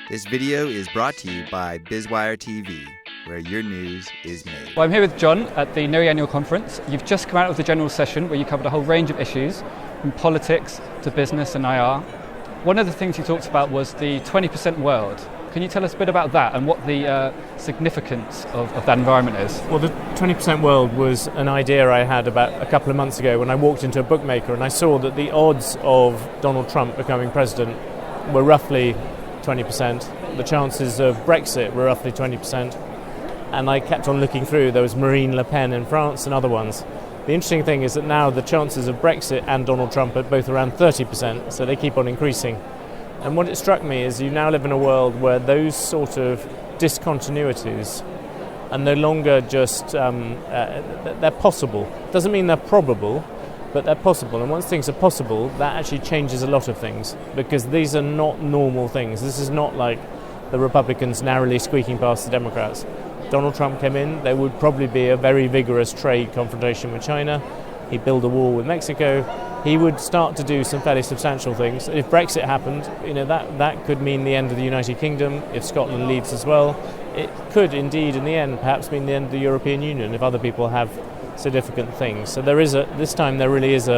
This video is brought to you by BizWire TV, where your news is made. Well, I'm here with John at the NIRI annual conference. You've just come out of the general session where you covered a whole range of issues, from politics to business and IR. One of the things you talked about was the 20% world. Can you tell us a bit about that and what the significance of that environment is? Well, the 20% world was an idea I had about a couple of months ago when I walked into a bookmaker and I saw that the odds of Donald Trump becoming president were roughly 20%. The chances of Brexit were roughly 20%. And I kept on looking through. There was Marine Le Pen in France and other ones. The interesting thing is that now the chances of Brexit and Donald Trump are both around 30%, so they keep on increasing. And what it struck me is you now live in a world where those sort of discontinuities are no longer just, they're possible. Doesn't mean they're probable, but they're possible. And once things are possible, that actually changes a lot of things, because these are not normal things. This is not like the Republicans narrowly squeaking past the Democrats. Donald Trump came in, there would probably be a very vigorous trade confrontation with China. He'd build a wall with Mexico. He would start to do some fairly substantial things. If Brexit happened, that could mean the end of the United Kingdom. If Scotland leaves as well, it could indeed, in the end, perhaps mean the end of the European Union if other people have significant things. So this time there really is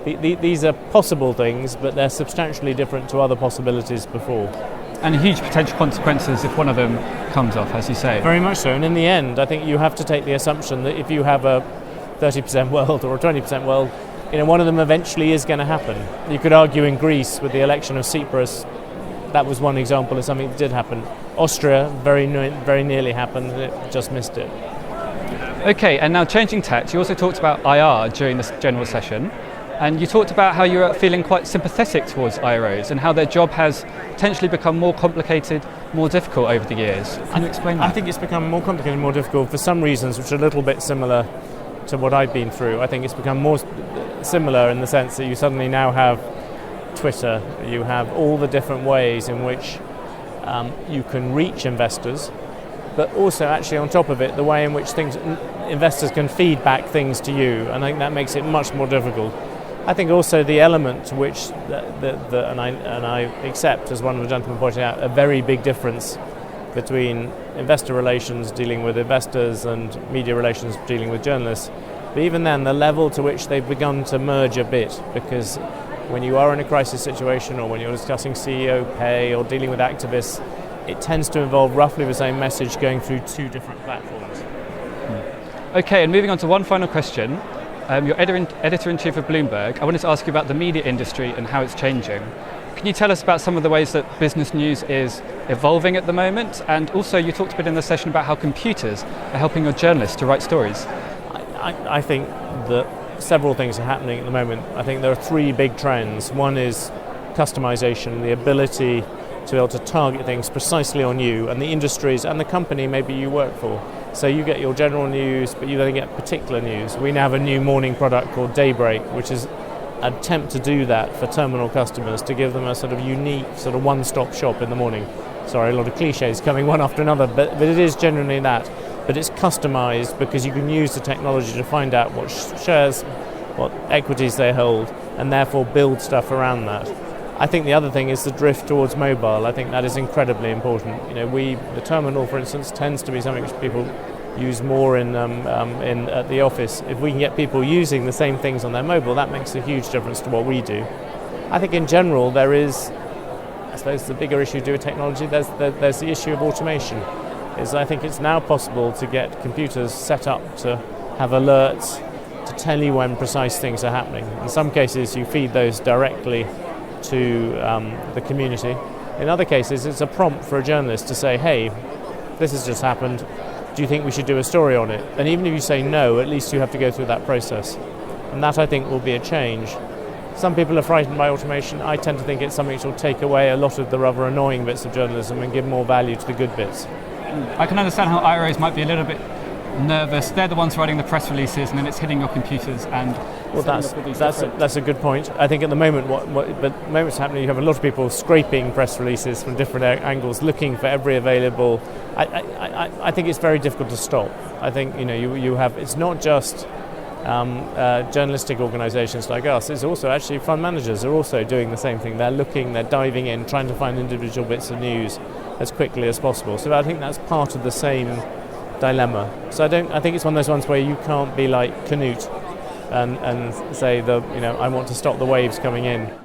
these are possible things, but they're substantially different to other possibilities before. And huge potential consequences if one of them comes off, as you say. Very much so. And in the end, I think you have to take the assumption that if you have a 30% world or a 20% world, one of them eventually is going to happen. You could argue in Greece with the election of Tsipras, that was one example of something that did happen. Austria very nearly happened, and it just missed it. Okay, and now changing tack, you also talked about IR during this general session, and you talked about how you're feeling quite sympathetic towards IROs and how their job has potentially become more complicated, more difficult over the years. Can you explain that? I think it's become more complicated and more difficult for some reasons which are a little bit similar to what I've been through. I think it's become more similar in the sense that you suddenly now have Twitter, you have all the different ways in which you can reach investors, but also actually on top of it, the way in which investors can feed back things to you, and I think that makes it much more difficult. I think also the element to which, and I accept, as one of the gentlemen pointed out, a very big difference between investor relations dealing with investors and media relations dealing with journalists. But even then, the level to which they've begun to merge a bit, because when you are in a crisis situation or when you're discussing CEO pay or dealing with activists, it tends to involve roughly the same message going through two different platforms. Okay, and moving on to one final question. You're editor-in-chief of Bloomberg. I wanted to ask you about the media industry and how it's changing. Can you tell us about some of the ways that business news is evolving at the moment? And also you talked a bit in the session about how computers are helping your journalists to write stories. I think that several things are happening at the moment. I think there are three big trends. One is customization, the ability to be able to target things precisely on you and the industries and the company maybe you work for. So you get your general news, but you then get particular news. We now have a new morning product called Daybreak, which is an attempt to do that for terminal customers, to give them a sort of unique sort of one-stop shop in the morning. Sorry, a lot of cliches coming one after another, but it is generally that. But it's customized because you can use the technology to find out what shares, what equities they hold, and therefore build stuff around that. I think the other thing is the drift towards mobile. I think that is incredibly important. The terminal, for instance, tends to be something which people use more in at the office. If we can get people using the same things on their mobile, that makes a huge difference to what we do. I think in general there is, I suppose the bigger issue to do with technology, there's the issue of automation. I think it's now possible to get computers set up to have alerts to tell you when precise things are happening. In some cases you feed those directly to the community. In other cases it's a prompt for a journalist to say, hey, this has just happened, do you think we should do a story on it? And even if you say no, at least you have to go through that process. And that, I think, will be a change. Some people are frightened by automation. I tend to think it's something that will take away a lot of the rather annoying bits of journalism and give more value to the good bits. I can understand how IROs might be a little bit nervous. They're the ones writing the press releases, and then it's hitting your computers. And well, that's a good point. I think at the moment, what's happening, you have a lot of people scraping press releases from different angles, looking for every available. I think it's very difficult to stop. I think you have. It's not just journalistic organisations like us. It's also actually fund managers are also doing the same thing. They're diving in, trying to find individual bits of news. as quickly as possible. So I think that's part of the same dilemma. So I think it's one of those ones where you can't be like Canute and say I want to stop the waves coming in.